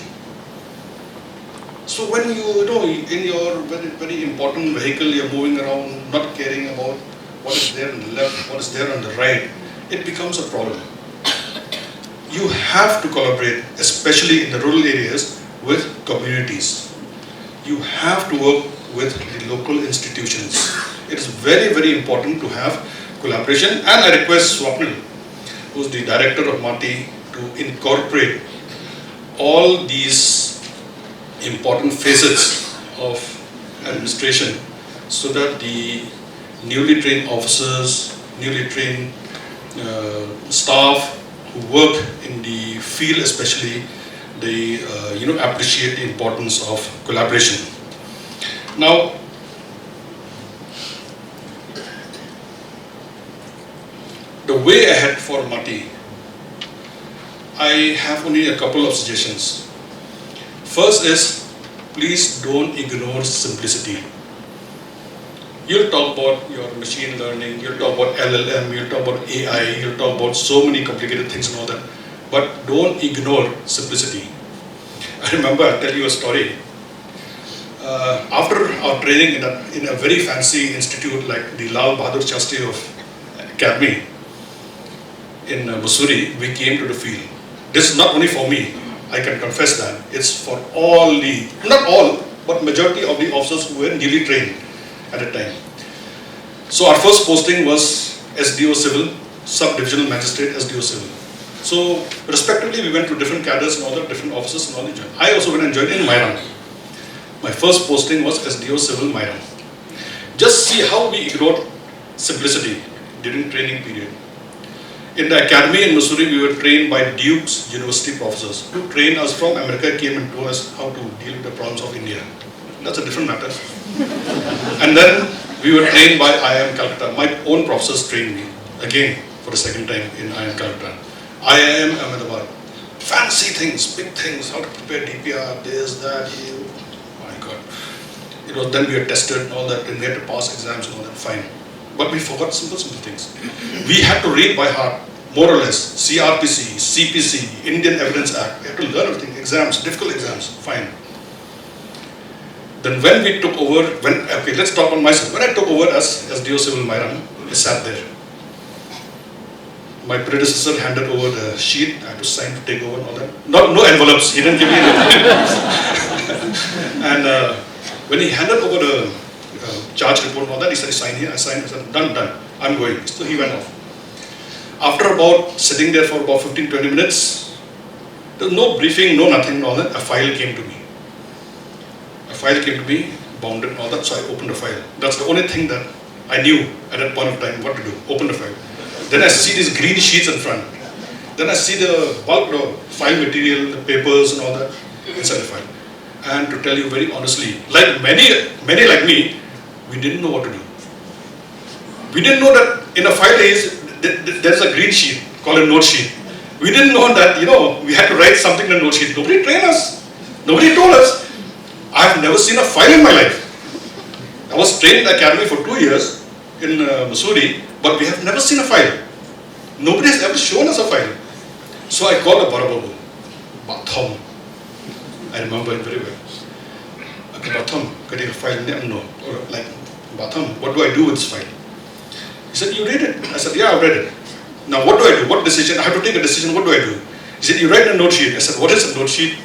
S12: So when in your very, very important vehicle, you're moving around, not caring about what is there on the left, what is there on the right, it becomes a problem. You have to collaborate, especially in the rural areas, with communities. You have to work with the local institutions. It is very, very important to have collaboration, and I request Swapnil, who is the director of MATI, to incorporate all these important facets of administration so that the newly trained officers, newly trained staff who work in the field especially, they appreciate the importance of collaboration. Now, the way ahead for MATI, I have only a couple of suggestions. First is please don't ignore simplicity. You'll talk about your machine learning, you'll talk about LLM, you'll talk about AI, you'll talk about so many complicated things and all that, but don't ignore simplicity. I remember, I'll tell you a story. After our training in a very fancy institute like the Lal Bahadur Shastri of Academy in Mussoorie, we came to the field. This is not only for me, I can confess that. It's for all the, not all, but majority of the officers who were newly trained at the time. So our first posting was SDO Civil, Sub-Divisional Magistrate, SDO Civil. So respectively we went to different cadres and all the different officers and all the. I also went and joined in Mairan. My first posting was SDO Civil Mairan. Just see how we ignored simplicity during training period. In the academy in Mussoorie, we were trained by Duke's University professors who trained us from America, came and told us how to deal with the problems of India. That's a different matter. And then we were trained by IIM Calcutta. My own professors trained me again for the second time in IIM Calcutta. IIM Ahmedabad. Fancy things, big things, how to prepare DPR, this, that, my God. It was then we were tested and all that, and we had to pass exams and all that, fine. But we forgot simple things. We had to read by heart, more or less, CRPC, CPC, Indian Evidence Act. We had to learn everything, exams, difficult exams, fine. Then when we took over, okay, let's talk on myself. When I took over as SDO Civil Mairan, I sat there. My predecessor handed over the sheet, I had to sign to take over and all that. No envelopes, he didn't give me anything. And when he handed over the charge report and all that, he said, sign here, I signed, I said, done, I'm going. So he went off. After about sitting there for about 15-20 minutes, there was no briefing, no nothing and all that, a file came to me. A file came to me, bounded and all that, so I opened the file. That's the only thing that I knew at that point of time what to do, open the file. Then I see these green sheets in front. Then I see the bulk of file material, the papers and all that inside the file. And to tell you very honestly, like many like me, we didn't know what to do. We didn't know that in a file there's a green sheet called a note sheet. We didn't know that, we had to write something in a note sheet. Nobody trained us. Nobody told us. I've never seen a file in my life. I was trained in the academy for 2 years in Mussoorie, but we have never seen a file. Nobody has ever shown us a file. So I called the Barababu, Batham. I remember it very well. Okay, Batham, can you file? No. Or like, Batham, what do I do with this file? He said, you read it. I said, yeah, I've read it. Now what do I do? What decision? I have to take a decision. What do I do? He said, you write in a note sheet. I said, what is a note sheet?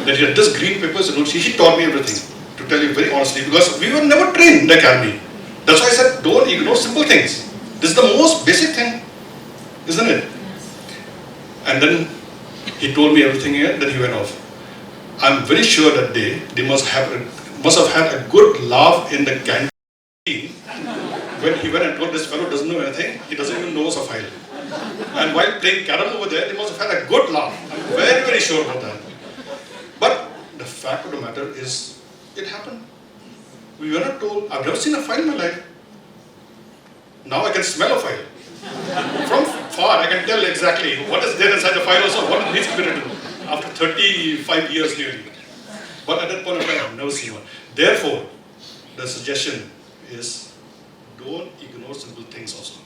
S12: That he had this green paper is a note sheet. He taught me everything, to tell you very honestly, because we were never trained in the academy. That's why I said, don't ignore simple things. This is the most basic thing, isn't it? And then he told me everything here, then he went off. I'm very sure that they must have had a good laugh in the canteen when he went and told this fellow doesn't know anything, he doesn't even know a file. And while playing carom over there, they must have had a good laugh. I'm very, very sure about that. But the fact of the matter is, it happened. We were not told. I've never seen a file in my life. Now I can smell a file. From far, I can tell exactly what is there inside the file also, what needs to be written after 35 years nearly. But at that point of time, I've never seen one. Therefore, the suggestion is, don't ignore simple things also.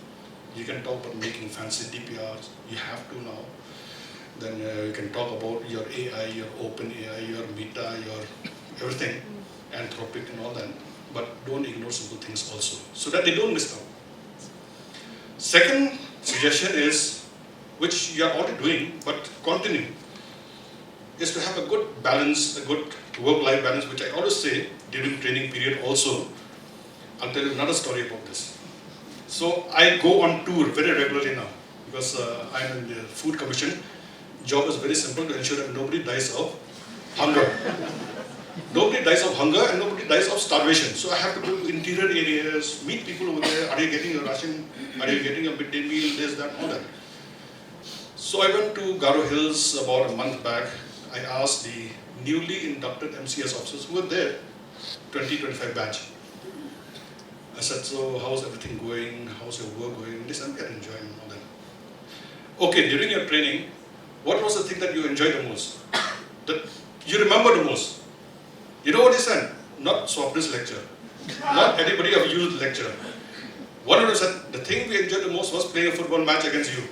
S12: You can talk about making fancy DPRs, you have to now. Then you can talk about your AI, your open AI, your Meta, your everything, Anthropic and all that. But don't ignore simple things also, so that they don't miss out. Second suggestion is, which you are already doing, but continue, is to have a good balance, a good work-life balance, which I always say during training period also. I'll tell you another story about this. So I go on tour very regularly now, because I'm in the Food Commission. Job is very simple, to ensure that nobody dies of hunger. Nobody dies of hunger and nobody dies of starvation. So I have to go to interior areas, meet people over there. Are you getting your ration? Are you getting a midday meal? This, that, all that. So I went to Garo Hills about a month back. I asked the newly inducted MCS officers who were there, 2025 batch. I said, so how's everything going? How's your work going? They said, we are enjoying all that. Okay, during your training, what was the thing that you enjoyed the most? That you remember the most? You know what he said? Not Swapna's lecture. Not anybody of you's lecture. One of them said, the thing we enjoyed the most was playing a football match against you.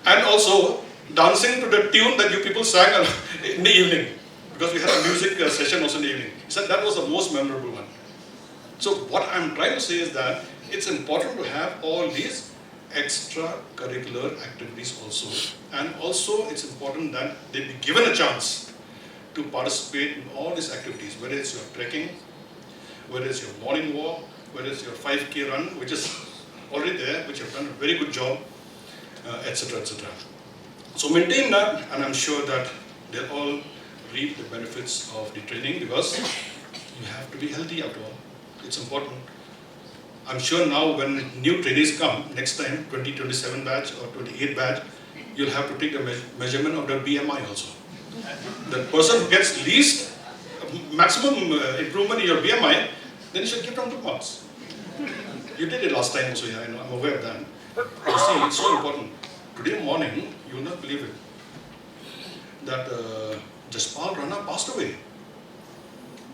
S12: And also, dancing to the tune that you people sang in the evening. Because we had a music session also in the evening. He said that was the most memorable one. So what I'm trying to say is that it's important to have all these extracurricular activities also. And also it's important that they be given a chance to participate in all these activities, whether it's your trekking, whether it's your morning walk, whether it's your 5K run, which is already there, which you've done a very good job, etc., etc. So maintain that, and I'm sure that they'll all reap the benefits of the training, because you have to be healthy after all. It's important. I'm sure now when new trainees come, next time, 2027 batch or 28 batch, you'll have to take the measurement of their BMI also. The person who gets least, maximum improvement in your BMI, then you should give them 2 marks. You did it last time also, yeah, I know, I'm aware of that. You see, it's so important. Today morning, you will not believe it, that Jaspal Rana passed away.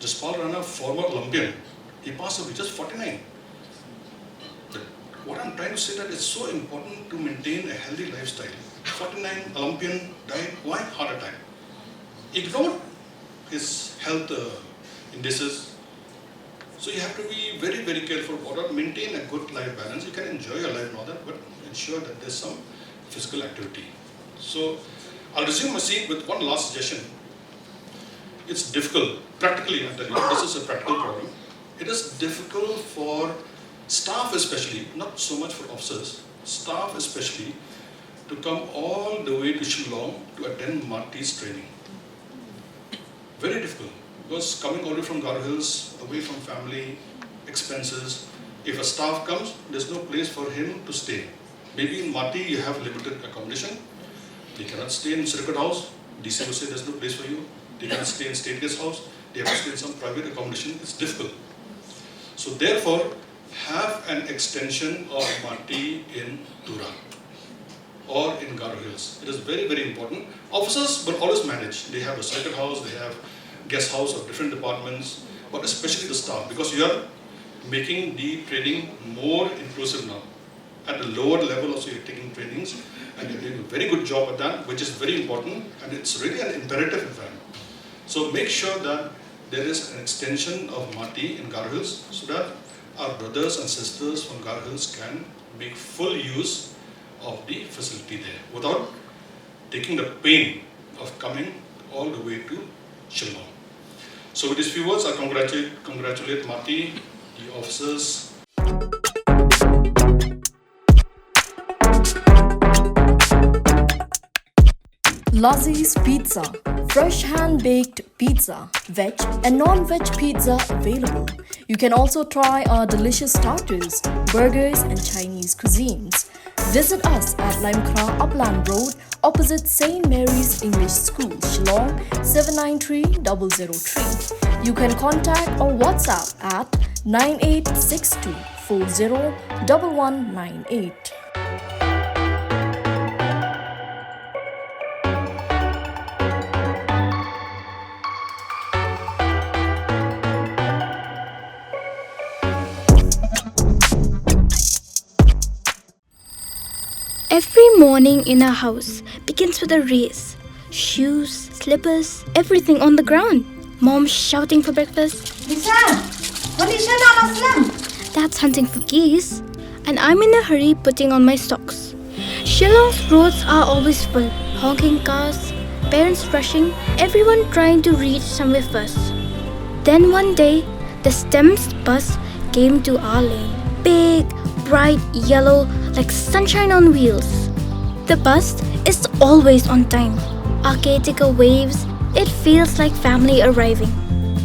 S12: Jaspal Rana, former Olympian, he passed away, just 49. What I'm trying to say that it's so important to maintain a healthy lifestyle. 49 Olympian died, why? Heart attack. Ignored his health indices. So you have to be very, very careful about it. Maintain a good life balance. You can enjoy your life and all that, but ensure that there's some physical activity. So I'll resume my seat with one last suggestion. It's difficult, practically, I'm telling you, this is a practical problem. It is difficult for staff especially, not so much for officers, staff especially, to come all the way to Shillong to attend Marty's training. Very difficult, because coming all the way from Garo Hills, away from family, expenses, if a staff comes, there's no place for him to stay. Maybe in Marty you have limited accommodation, they cannot stay in Circuit House, DC will say there's no place for you, they cannot stay in State Guest House, they have to stay in some private accommodation, it's difficult. So therefore, have an extension of Marty in Tura or in Garo Hills. It is very, very important. Officers will always manage. They have a circuit house, they have guest house of different departments, but especially the staff, because you are making the training more inclusive now. At the lower level also you're taking trainings, and you're doing a very good job at that, which is very important, and it's really an imperative in fact. So make sure that there is an extension of Marty in Garo Hills, so that our brothers and sisters from Garo Hills can make full use of the facility there without taking the pain of coming all the way to Shillong. So with these few words, I congratulate Marty, the officers.
S13: Lazzie's Pizza. Fresh hand-baked pizza, veg and non-veg pizza available. You can also try our delicious starters, burgers and Chinese cuisines. Visit us at Limekra Upland Road, opposite St. Mary's English School, Shillong 793003. You can contact or WhatsApp at 9862 401198.
S14: Every morning in our house begins with a race. Shoes, slippers, everything on the ground. Mom shouting for breakfast.
S15: Lisa! What is your name, Shlem?
S14: Dad's hunting for keys. And I'm in a hurry putting on my socks. Shillong's roads are always full. Honking cars, parents rushing, everyone trying to reach somewhere first. Then one day, the STEM's bus came to our lane. Big, bright yellow, like sunshine on wheels. The bus is always on time. Our caretaker waves. It feels like family arriving.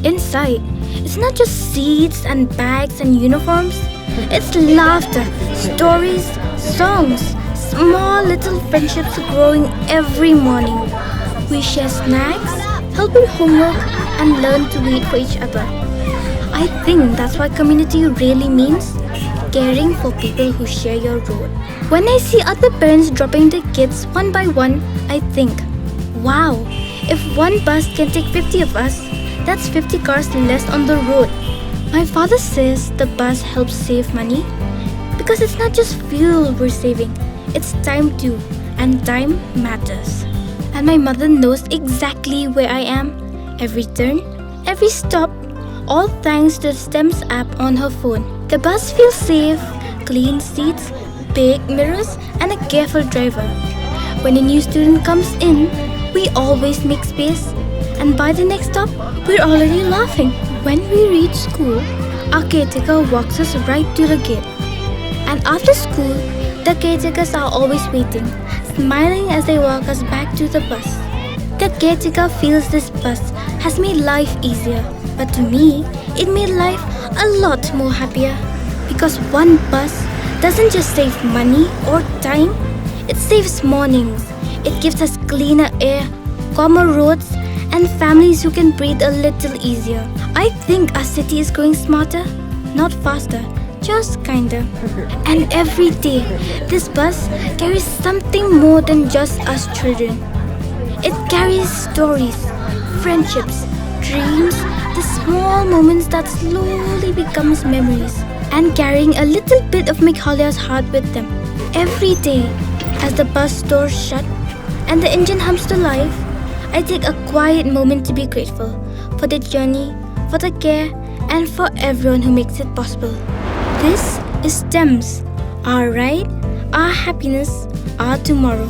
S14: Inside, it's not just seats and bags and uniforms. It's laughter, stories, songs, small little friendships growing every morning. We share snacks, help in homework, and learn to wait for each other. I think that's what community really means. Caring for people who share your road. When I see other parents dropping their kids one by one, I think, wow, if one bus can take 50 of us, That's 50 cars less on the road. My father says the bus helps save money because it's not just fuel we're saving, it's time too, and time matters. And my mother knows exactly where I am, every turn, every stop, all thanks to the STEMS app on her phone. The bus feels safe, clean seats, big mirrors, and a careful driver. When a new student comes in, we always make space, and by the next stop, we're already laughing. When we reach school, our caretaker walks us right to the gate. And after school, the caretakers are always waiting, smiling as they walk us back to the bus. The caretaker feels this bus has made life easier, but to me, it made life a lot more happier. Because one bus doesn't just save money or time, it saves mornings. It gives us cleaner air, calmer roads, and families who can breathe a little easier. I think our city is growing smarter, not faster, just kinder. And every day, this bus carries something more than just us children. It carries stories, friendships, dreams, the small moments that slowly becomes memories, and carrying a little bit of Meghalaya's heart with them. Every day, as the bus doors shut and the engine hums to life, I take a quiet moment to be grateful for the journey, for the care, and for everyone who makes it possible. This is STEMS, our ride, our happiness, our tomorrow.